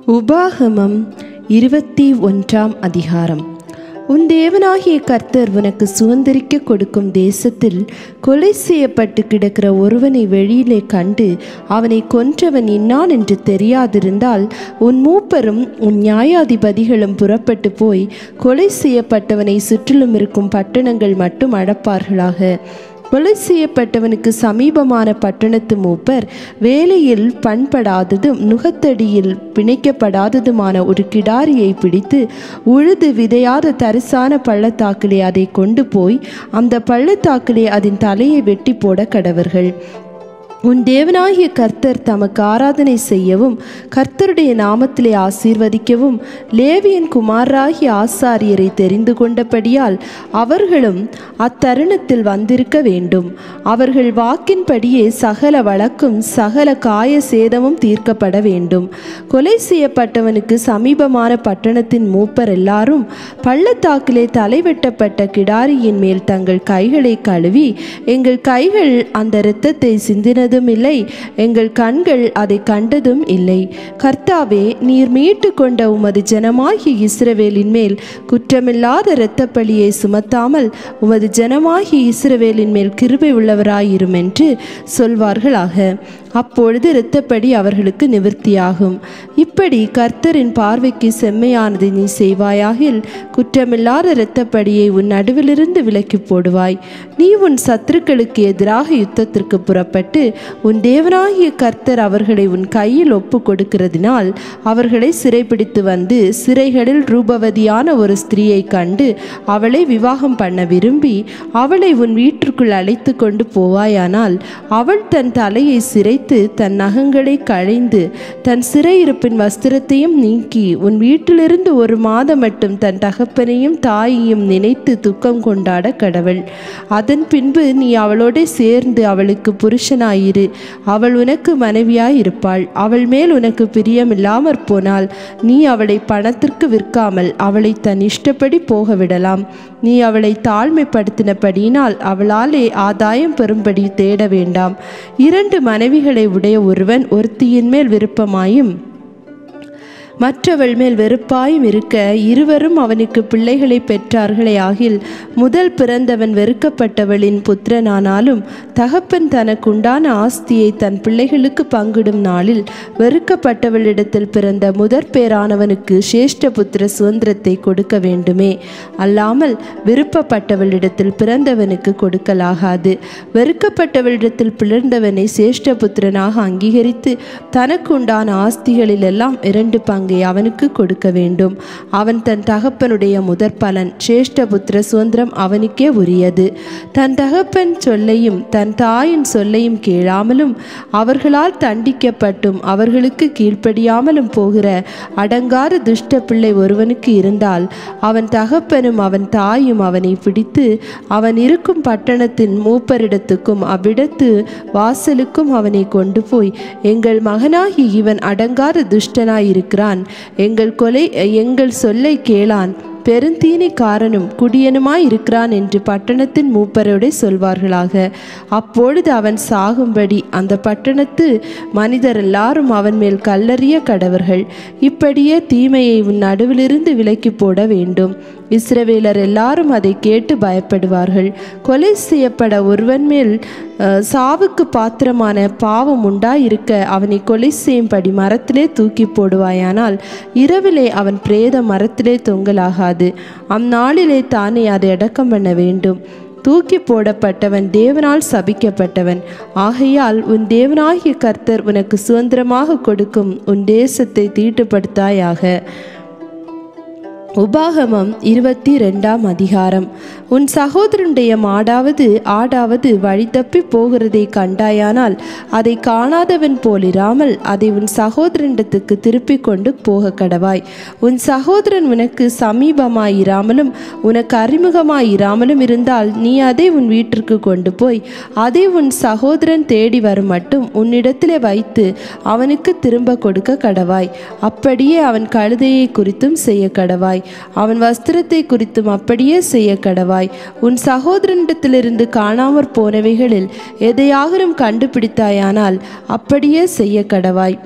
உபாகமம் 21 அதிகாரம். உன் தேவனாகிய கர்த்தர் உனக்கு சுதந்தரிக்க கொடுக்கும் தேசத்தில் கொலை செய்யப்பட்டு கிடக்கிற ஒருவனை வெளியிலே கண்டு அவனை கொன்றவன் இன்னான் என்று தெரியாதிருந்தால் உன் மூப்பரும் உன் நியாயாதிபதிகளும் புறப்பட்டு போய் கொலை செய்யப்பட்டவனை சுற்றிலும் இருக்கும் பட்டணங்கள் மட்டும் அடப்பார்களாக. கொலை செய்யப்பட்டவனுக்கு சமீபமான பட்டணத்து மூப்பர் வேலையில் பண்படாததும் நுகத்தடியில் பிணைக்கப்படாததுமான ஒரு கிடாரியை பிடித்து உழுது விதையாத தரிசான பள்ளத்தாக்கிலே அதை கொண்டு போய் அந்த பள்ளத்தாக்கிலே அதன் தலையை வெட்டி போட கடவர்கள். உன் தேவனாகிய கர்த்தர் தமக்கு ஆராதனை செய்யவும் கர்த்தருடைய நாமத்திலே ஆசீர்வதிக்கவும் லேவியின் குமாரராகிய ஆசாரியரை தெரிந்து கொண்டபடியால் அவர்களும் அத்தருணத்தில் வந்திருக்க வேண்டும். அவர்கள் வாக்கின்படியே சகல வழக்கும் சகல காய சேதமும் தீர்க்கப்பட வேண்டும். கொலை செய்யப்பட்டவனுக்கு சமீபமான பட்டணத்தின் மூப்பர் எல்லாரும் பள்ளத்தாக்கிலே தலைவெட்டப்பட்ட கிடாரியின் மேல் தங்கள் கைகளை கழுவி, எங்கள் கைகள் அந்த இரத்தத்தை சிந்தின இல்லை, எங்கள் கண்கள் அதை கண்டதும் இல்லை. கர்த்தாவே, நீர் மீட்டு கொண்ட உமது ஜனமாகிய இஸ்ரவேலின் மேல் குற்றமில்லாத இரத்த பழியை சுமத்தாமல் உமது ஜனமாகிய இஸ்ரவேலின் மேல் கிருபை உள்ளவராயிரும் என்று சொல்வார்களாக. அப்பொழுது இரத்தப்படி அவர்களுக்கு நிவர்த்தியாகும். இப்படி கர்த்தரின் பார்வைக்கு செம்மையானதை நீ செய்வாயாகில் குற்றமில்லாத இரத்தப்படியை உன் நடுவிலிருந்து விலக்கி போடுவாய். நீ உன் சத்துருக்களுக்கு எதிராக யுத்தத்திற்கு புறப்பட்டு உன் தேவனாகிய கர்த்தர் அவர்களை உன் கையில் ஒப்பு கொடுக்கிறதினால் அவர்களை சிறைப்பிடித்து வந்து சிறைகளில் ரூபவதியான ஒரு ஸ்திரீயை கண்டு அவளை விவாகம் பண்ண விரும்பி அவளை உன் வீட்டிற்குள் அழைத்து கொண்டு போவாயானால் அவள் தன் தலையை சிரைத்து தன் நகங்களை களைந்து தன் சிறையிருப்பின் வஸ்திரத்தையும் நீக்கி உன் வீட்டிலிருந்து ஒரு மாதம் மட்டும் தன் தகப்பனையும் தாயையும் நினைத்து துக்கம் கொண்டாட கடவள். அதன் பின்பு நீ அவளோட சேர்ந்து அவளுக்கு புருஷனாயிரு. அவள் உனக்கு மனைவியாயிருப்பாள். அவள் மேல் உனக்கு பிரியமில்லாமற் போனால் நீ அவளை பணத்திற்கு விற்காமல் அவளை தன் இஷ்டப்படி போக விடலாம். நீ அவளை தாழ்மைப்படுத்தினபடியினால் அவளாலே ஆதாயம் பெறும்படி தேட வேண்டாம். 2 மனைவிகளை உடைய ஒருவன் ஒருத்தியின் மேல் விருப்பமாயும் மற்றவள் மேல் வெறுப்பாயும் இருக்க இருவரும் அவனுக்கு பிள்ளைகளை பெற்றார்களே ஆகில் முதல் பிறந்தவன் வெறுக்கப்பட்டவளின் புத்திரனானாலும் தகப்பன் தனக்குண்டான ஆஸ்தியை தன் பிள்ளைகளுக்கு பங்கிடும் நாளில் வெறுக்கப்பட்டவளிடத்தில் பிறந்த முதற் பேரானவனுக்கு சேஷ்ட புத்திர சுதந்திரத்தை கொடுக்க வேண்டுமே, அல்லாமல் விருப்பப்பட்டவளிடத்தில் பிறந்தவனுக்கு கொடுக்கலாகாது. வெறுக்கப்பட்டவளிடத்தில் பிறந்தவனை சேஷ்ட புத்திரனாக அங்கீகரித்து தனக்குண்டான ஆஸ்திகளில் எல்லாம் 2 பங்கு அவனுக்கு கொடுக்க வேண்டும். அவன் தன் தகப்பனுடைய முதற் பலன். சேஷ்ட புத்திர சுதந்திரம் அவனுக்கே உரியது. தன் தகப்பன் சொல்லையும் தன் தாயின் சொல்லையும் கேளாமலும் அவர்களால் தண்டிக்கப்பட்டும் அவர்களுக்கு கீழ்ப்படியாமலும் போகிற அடங்காத துஷ்ட பிள்ளை ஒருவனுக்கு இருந்தால் அவன் தகப்பனும் அவன் தாயும் அவனை பிடித்து அவன் இருக்கும் பட்டணத்தின் மூப்பரிடத்துக்கும் அவ்விடத்து வாசலுக்கும் அவனை கொண்டு போய், எங்கள் மகனாகி இவன் அடங்காத துஷ்டனாயிருக்கிறான், எங்கள் சொல்லை கேளான், பெருந்தீனிக்காரனும் குடியனுமாய் இருக்கிறான் என்று பட்டணத்தின் மூப்பரோடே சொல்வார்களாக. அப்பொழுது அவன் சாகும்படி அந்த பட்டணத்து மனிதர் எல்லாரும் அவன் மேல் கல்லறிய கடவர்கள். இப்படியே தீமையை உன் நடுவிலிருந்து விலக்கி போட வேண்டும். இஸ்ரவேலர் எல்லாரும் அதை கேட்டு பயப்படுவார்கள். கொலை செய்யப்பட ஒருவன் மேல் சாவுக்கு பாத்திரமான பாவம் உண்டாயிருக்க அவனை கொலை செய்யும்படி மரத்திலே தூக்கி போடுவாயானால் இரவிலே அவன் பிரேத மரத்திலே தொங்கலாகாது. அந்நாளிலே தானே அதை அடக்கம் பண்ண வேண்டும். தூக்கி போடப்பட்டவன் தேவனால் சபிக்கப்பட்டவன். ஆகையால் உன் தேவனாகிய கர்த்தர் உனக்கு சுதந்திரமாக கொடுக்கும் உன் தேசத்தை தீட்டுப்படுத்தாயாக. உபாகமம் 22 அதிகாரம். உன் சகோதரனுடைய மாடாவது ஆடாவது வழி தப்பி போகிறதை கண்டாயானால் அதை காணாதவன் போலிராமல் அதை உன் சகோதரனிடத்துக்கு திருப்பி கொண்டு போக கடவாய். உன் சகோதரன் உனக்கு சமீபமாயிராமலும் உனக்கு அறிமுகமாயிராமலும் இருந்தால் நீ அதை உன் வீட்டிற்கு கொண்டு போய் அதை உன் சகோதரன் தேடி வரும் மட்டும் உன்னிடத்திலே வைத்து அவனுக்கு திரும்ப கொடுக்க கடவாய். அப்படியே அவன் கழுதையை குறித்தும் செய்ய கடவாய். அவன் வஸ்திரத்தை குறித்தும் அப்படியே செய்ய கடவாய். உன் சகோதரனிடத்திலிருந்து காணாமற் போனவைகளில் எதையாகலும் கண்டுபிடித்தாயானால் அப்படியே செய்ய கடவாய்.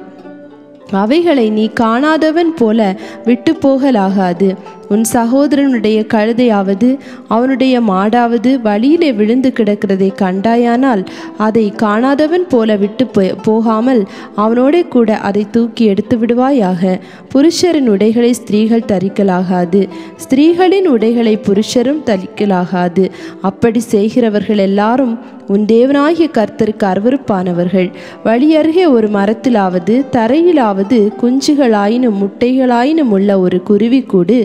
அவைகளை நீ காணாதவன் போல விட்டு போகலாகாது. உன் சகோதரனுடைய கழுதையாவது அவனுடைய மாடாவது வழியிலே விழுந்து கிடக்கிறதை கண்டாயானால் அதை காணாதவன் போல விட்டு போகாமல் அவனோட கூட அதை தூக்கி எடுத்து விடுவாயாக. புருஷரின் உடைகளை ஸ்திரீகள் தரிக்கலாகாது, ஸ்திரீகளின் உடைகளை புருஷரும் தரிக்கலாகாது. அப்படி செய்கிறவர்கள் எல்லாரும் உன் தேவனாகிய கர்த்தருக்கு அருவருப்பானவர்கள். வழியருகே ஒரு மரத்திலாவது தரையிலாவது குஞ்சுகளாயினும் முட்டைகளாயினும் உள்ள ஒரு குருவிக்கூடு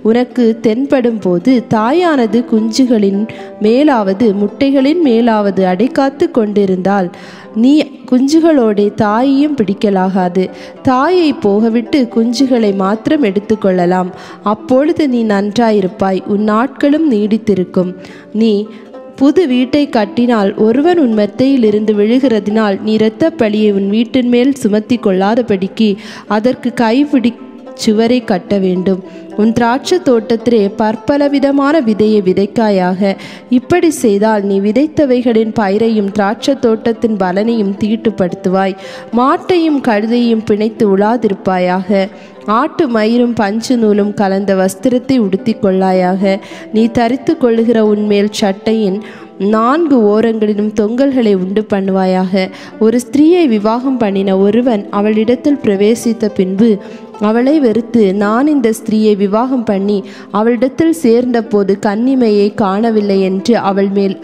உனக்கு தென்படும் போது தாயானது குஞ்சுகளின் மேலாவது முட்டைகளின் மேலாவது அடைக்காத்து கொண்டிருந்தால் நீ குஞ்சுகளோட தாயையும் பிடிக்கலாகாது. தாயை போகவிட்டு குஞ்சுகளை மாத்திரம் எடுத்துக்கொள்ளலாம். அப்பொழுது நீ நன்றாயிருப்பாய், உன் நாட்களும் நீடித்திருக்கும். நீ புது வீட்டை கட்டினால் ஒருவன் உன் மெத்தையில் இருந்து விழுகிறதினால் நீ இரத்த பழியை உன் வீட்டின் மேல் சுமத்தி கொள்ளாதபடிக்கு அதற்கு கைப்பிடி சுவரை கட்ட வேண்டும். உன் திராட்சை தோட்டத்திலே பற்பலவிதமான விதையை விதைக்காயாக. இப்படி செய்தால் நீ விதைத்தவைகளின் பயிரையும் திராட்சை தோட்டத்தின் பலனையும் தீட்டுப்படுத்துவாய். மாட்டையும் கழுதையும் பிணைத்து உழாதிருப்பாயாக. ஆட்டு மயிரும் பஞ்சு நூலும் கலந்த வஸ்திரத்தை உடுத்தி கொள்ளாயாக. நீ தரித்து கொள்ளுகிற உன்மேல் சட்டையின் 4 ஓரங்களிலும் தொங்கல்களை உண்டு பண்ணுவாயாக. ஒரு ஸ்திரீயை விவாகம் பண்ணின ஒருவன் அவளிடத்தில் பிரவேசித்த பின்பு அவளை வெறுத்து, நான் இந்த ஸ்திரீயை விவாகம் பண்ணி அவளிடத்தில் சேர்ந்த போது கன்னிமையை காணவில்லை என்று அவள் மேல்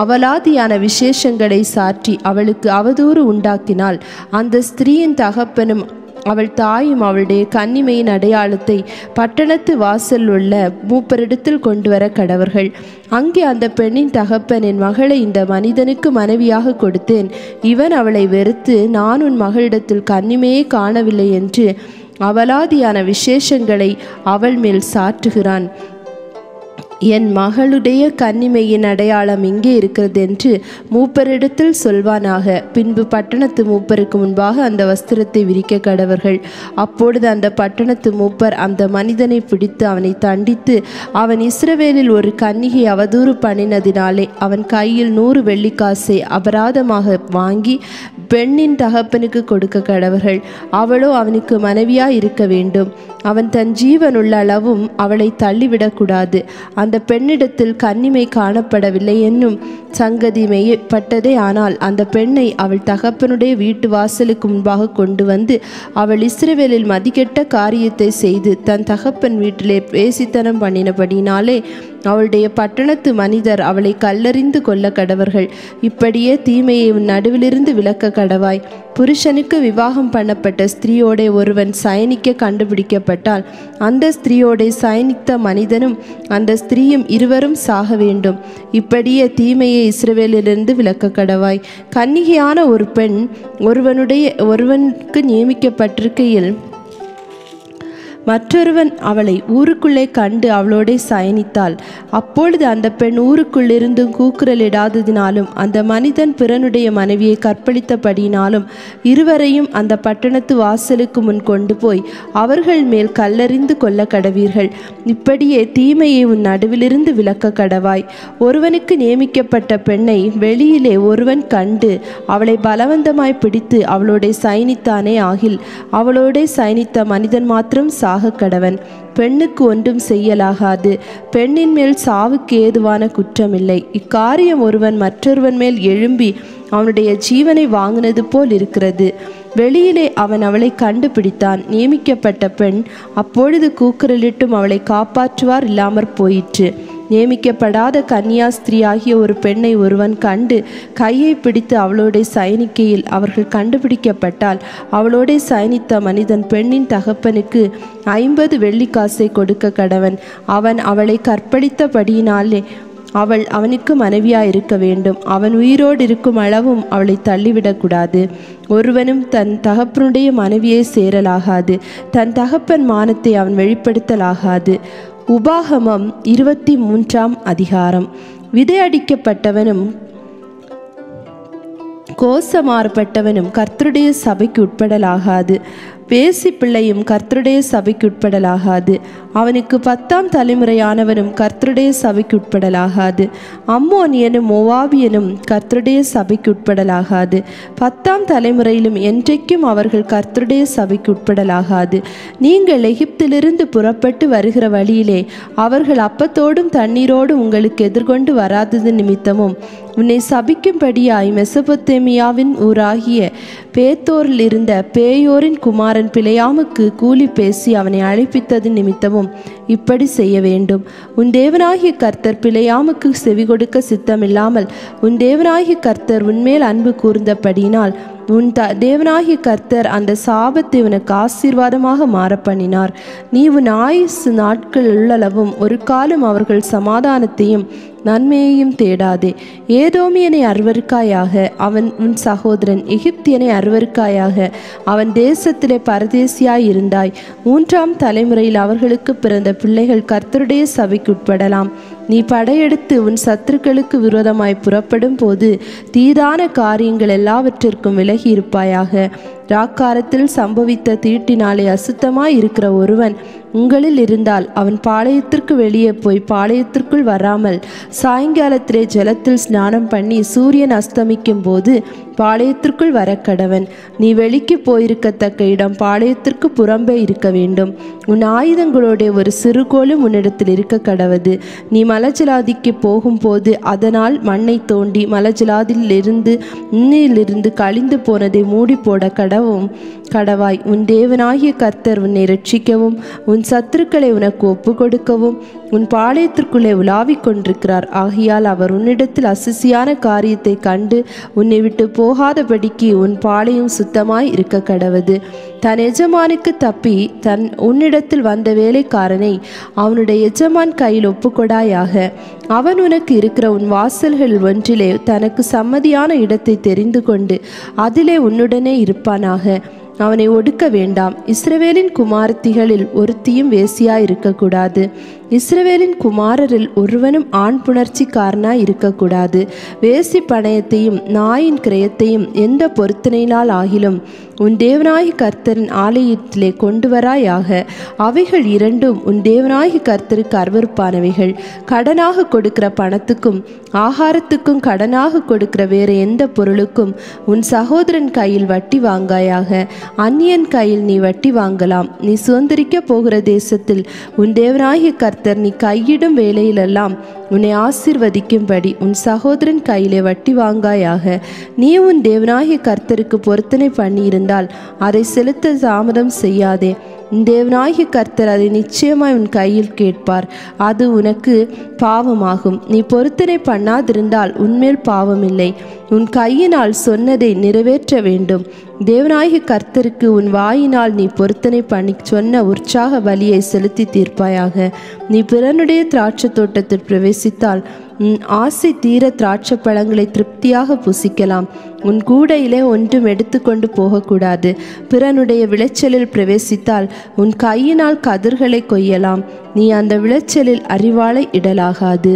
அவலாதியான விசேஷங்களை சாற்றி அவளுக்கு அவதூறு உண்டாக்கினால் அந்த ஸ்திரீயின் தகப்பனும் அவள் தாயும் அவளுடைய கன்னிமையின் அடையாளத்தை பட்டணத்து வாசல் உள்ள மூப்பரிடத்தில் கொண்டு வர கடவர்கள். அங்கே அந்த பெண்ணின் தகப்பன், என் மகளை இந்த மனிதனுக்கு மனைவியாக கொடுத்தேன், இவன் அவளை வெறுத்து நான் உன் மகளிடத்தில் கன்னிமையை காணவில்லை என்று அவலாதியான விசேஷங்களை அவள் மேல் சாற்றுகிறான். என் மகளுடைய கன்னிமையின் அடையாளம் இங்கே இருக்கிறது என்று மூப்பரிடத்தில் சொல்வானாக. பின்பு பட்டணத்து மூப்பருக்கு முன்பாக அந்த வஸ்திரத்தை விரிக்க கடவர்கள். அப்பொழுது அந்த பட்டணத்து மூப்பர் அந்த மனிதனை பிடித்து அவனை தண்டித்து, அவன் இஸ்ரவேலில் ஒரு கன்னிகை அவதூறு பண்ணினதினாலே அவன் கையில் 100 வெள்ளிக்காசை அபராதமாக வாங்கி பெண்ணின் தகப்பனுக்கு கொடுக்க கடவர்கள். அவளோ அவனுக்கு மனைவியாய் இருக்க வேண்டும். அவன் தன் ஜீவனுள்ள அளவும் அவளை தள்ளிவிடக்கூடாது. அந்த பெண்ணிடத்தில் கன்னிமை காணப்படவில்லை என்னும் சங்கதி மெய்யப்பட்டதே. ஆனால் அந்த பெண்ணை அவள் தகப்பனுடைய வீட்டு வாசலுக்கு முன்பாக கொண்டு வந்து அவள் இஸ்ரவேலில் மதிக்கெட்ட காரியத்தை செய்து தன் தகப்பன் வீட்டிலே பேசித்தனம் பண்ணினபடினாலே அவளுடைய பட்டணத்து மனிதர் அவளை கல்லறிந்து கொல்ல கடவர்கள். இப்படியே தீமையை உன் நடுவிலிருந்து விலக்க கடவாய். புருஷனுக்கு விவாகம் பண்ணப்பட்ட ஸ்திரீயோட ஒருவன் சயனிக்க கண்டுபிடிக்கப்பட்டால் அந்த ஸ்திரீயோட சயனித்த மனிதனும் அந்த ஸ்திரீயும் இருவரும் சாக வேண்டும். இப்படியே தீமையை இஸ்ரவேலிலிருந்து விலக்க கடவாய். கன்னிகையான ஒரு பெண் ஒருவனுக்கு நியமிக்கப்பட்டிருக்கையில் மற்றொருவன் அவளை ஊருக்குள்ளே கண்டு அவளோட சயனித்தாள். அப்பொழுது அந்த பெண் ஊருக்குள்ளிருந்தும் கூக்குரலிடாததினாலும் அந்த மனிதன் பிறனுடைய மனைவியை கற்பழித்தபடியினாலும் இருவரையும் அந்த பட்டணத்து வாசலுக்கு முன் கொண்டு போய் அவர்கள் மேல் கல்லறிந்து கொல்ல கடவீர்கள். இப்படியே தீமையை உன் நடுவிலிருந்து விலக்க கடவாய். ஒருவனுக்கு நியமிக்கப்பட்ட பெண்ணை வெளியிலே ஒருவன் கண்டு அவளை பலவந்தமாய் பிடித்து அவளோட சயனித்தானே ஆகில் அவளோட சயனித்த மனிதன் மாத்திரம் சாக கடவன். பெண்ணுக்கு ஒன்றும் செய்யலாகாது. பெண்ணின் மேல் சாவுக்கு ஏதுவான குற்றமில்லை. இக்காரியம் ஒருவன் மற்றொருவன் மேல் எழும்பி அவனுடைய ஜீவனை வாங்கினது போல் இருக்கிறது. வெளியிலே அவன் அவளை கண்டுபிடித்தான். நியமிக்கப்பட்ட பெண் அப்பொழுது கூக்குரலிட்டும் அவளை காப்பாற்றுவார் இல்லாமற் போயிற்று. நியமிக்கப்படாத கன்னியாஸ்திரி ஆகிய ஒரு பெண்ணை ஒருவன் கண்டு கையை பிடித்து அவளோட சயனிக்கையில் அவர்கள் கண்டுபிடிக்கப்பட்டால் அவளோட சயனித்த மனிதன் பெண்ணின் தகப்பனுக்கு 50 வெள்ளிக்காசை கொடுக்க கடவன். அவன் அவளை கற்பழித்தபடியினாலே அவள் அவனுக்கு மனைவியாயிருக்க வேண்டும். அவன் உயிரோடு இருக்கும் அளவும் அவளை தள்ளிவிடக்கூடாது. ஒருவனும் தன் தகப்பனுடைய மனைவியை சேரலாகாது. தன் தகப்பன் மானத்தை அவன் வெளிப்படுத்தலாகாது. உபாகமம் 23ஆம் அதிகாரம். விதையடிக்கப்பட்டவனும் கோசமாறப்பட்டவனும் கர்த்தருடைய சபைக்கு உட்படலாகாது. பேசி பிள்ளையும் கர்த்தருடைய சபைக்குட்படலாகாது. அவனுக்கு 10ஆம் தலைமுறையானவனும் கர்த்தருடைய சபைக்குட்படலாகாது. அம்மோனியனும் மோவாபியனும் கர்த்தருடைய சபைக்குட்படலாகாது. 10ஆம் தலைமுறையிலும் என்றைக்கும் அவர்கள் கர்த்தருடைய சபைக்குட்படலாகாது. நீங்கள் எகிப்திலிருந்து புறப்பட்டு வருகிற வழியிலே அவர்கள் அப்பத்தோடும் தண்ணீரோடும் உங்களுக்கு எதிர்கொண்டு வராதது நிமித்தமும் உன்னை சபிக்கும்படியாய் மெசொப்பொத்தேமியாவின் ஊராகிய பேத்தோரில் இருந்த பேயோரின் குமாரன் பிலேயாமுக்கு கூலி பேசி அவனை அழைப்பித்தது நிமித்தமும் இப்படி செய்ய வேண்டும். உன் தேவனாகிய கர்த்தர் பிலேயாமுக்கு செவி கொடுக்க சித்தமில்லாமல் உன் தேவனாகிய கர்த்தர் உன்மேல் அன்பு கூர்ந்தபடியினால் உன் தேவனாகிய கர்த்தர் அந்த சாபத்தை உனக்கு ஆசீர்வாதமாக மாற பண்ணினார். நீ உன் ஆயுசு நாட்கள் உள்ளளவும் ஒரு காலம் அவர்கள் சமாதானத்தையும் நன்மையையும் தேடாதே. ஏதோமியனை அருவருக்காயாக, அவன் உன் சகோதரன். எகிப்தியனை அருவருக்காயாக, அவன் தேசத்திலே பரதேசியாய் இருந்தாய். 3ஆம் தலைமுறையில் அவர்களுக்கு பிறந்த பிள்ளைகள் கர்த்தருடைய சபைக்குட்படலாம். நீ படையெடுத்து உன் சத்துருக்களுக்கு விரோதமாய் புறப்படும் போது தீதான காரியங்கள் எல்லாவற்றிற்கும் விலகி இருப்பாயாக. ராக்காரத்தில் சம்பவித்த தீட்டினாலே அசுத்தமாய் இருக்கிற ஒருவன் உங்களில் இருந்தால் அவன் பாளையத்திற்கு வெளியே போய் பாளையத்திற்குள் வராமல் சாயங்காலத்திலே ஜலத்தில் ஸ்நானம் பண்ணி சூரியன் அஸ்தமிக்கும் போது பாளையத்திற்குள் வரக்கடவன். நீ வெளிக்கு போயிருக்கத்தக்க இடம் பாளையத்திற்கு புறம்பே இருக்க வேண்டும். உன் ஆயுதங்களோட ஒரு சிறுகோலும் உன்னிடத்தில் இருக்க கடவது. நீ மலஜலாதிக்கு போகும்போது அதனால் மண்ணை தோண்டி மலஜலாதிலிருந்து கழிந்து போனதை மூடி போட கடவாய். உன் தேவனாகிய கர்த்தர் உன்னை ரட்சிக்கவும் உன் சத்துருக்களை உனக்கு ஒப்பு கொடுக்கவும் உன் பாளையத்திற்குள்ளே உலாவிக் கொண்டிருக்கிறார். ஆகையால் அவர் உன்னிடத்தில் அசிசியான காரியத்தை கண்டு உன்னை விட்டு போகாதபடிக்கு உன் பாளையம் சுத்தமாய் இருக்க கடவது. தன் எஜமானுக்கு தப்பி உன்னிடத்தில் வந்த வேலைக்காரனை அவனுடைய எஜமான் கையில் ஒப்புக்கொடாயாக. அவன் உனக்கு இருக்கிற உன் வாசல்கள் ஒன்றிலே தனக்கு சம்மதியான இடத்தை தெரிந்து கொண்டு அதிலே உன்னுடனே இருப்பானாக. அவனை ஒடுக்க வேண்டாம். இஸ்ரவேலின் குமாரத்திகளில் ஒருத்தியும் வேசியாய் இருக்கக்கூடாது. இஸ்ரவேலின் குமாரரில் ஒருவனும் ஆண் புணர்ச்சிக்காரனாய் இருக்கக்கூடாது. வேசி பணயத்தையும் நாயின் கிரயத்தையும் எந்த பொருத்தனையினால் ஆகிலும் உன் தேவனாகி கர்த்தரின் ஆலயத்திலே கொண்டு வராயாக. அவைகள் இரண்டும் உன் தேவனாகி கர்த்தருக்கு அருவருப்பானவைகள். கடனாக கொடுக்கிற பணத்துக்கும் ஆகாரத்துக்கும் கடனாக கொடுக்கிற வேறு எந்த பொருளுக்கும் உன் சகோதரன் கையில் வட்டி வாங்காயாக. அந்நியன் கையில் நீ வட்டி வாங்கலாம். நீ சுதந்திரிக்க போகிற தேசத்தில் உன் தேவனாகிய கர்த்தர் நீ கையிடும் வேலையிலெல்லாம் உன்னை ஆசீர்வதிக்கும்படி உன் சகோதரன் கையிலே வட்டி வாங்காயாக. நீ உன் தேவனாகிய கர்த்தருக்கு பொருத்தனை பண்ணியிருந்தால் அதை செலுத்த தாமதம் செய்யாதே. தேவனாகிய கர்த்தர் அதை நிச்சயமாய் உன் கையில் கேட்பார். அது உனக்கு பாவமாகும். நீ பொருத்தனை பண்ணாதிருந்தால் உன்மேல் பாவமில்லை. உன் கையினால் சொன்னதை நிறைவேற்ற வேண்டும். தேவனாகிய கர்த்தருக்கு உன் வாயினால் நீ பொருத்தனை பண்ணி சொன்ன உற்சாக பலியை செலுத்தி தீர்ப்பாயாக. நீ பிறனுடைய திராட்சை தோட்டத்தில் பிரவேசித்தால் உன் ஆசை தீர திராட்சை பழங்களை திருப்தியாக புசிக்கலாம். உன் கூடையிலே ஒன்றும் எடுத்துக்கொண்டு போகக்கூடாது. பிறனுடைய விளைச்சலில் பிரவேசித்தால் உன் கையினால் கதிர்களை கொய்யலாம். நீ அந்த விளைச்சலில் அரிவாளை இடலாகாது.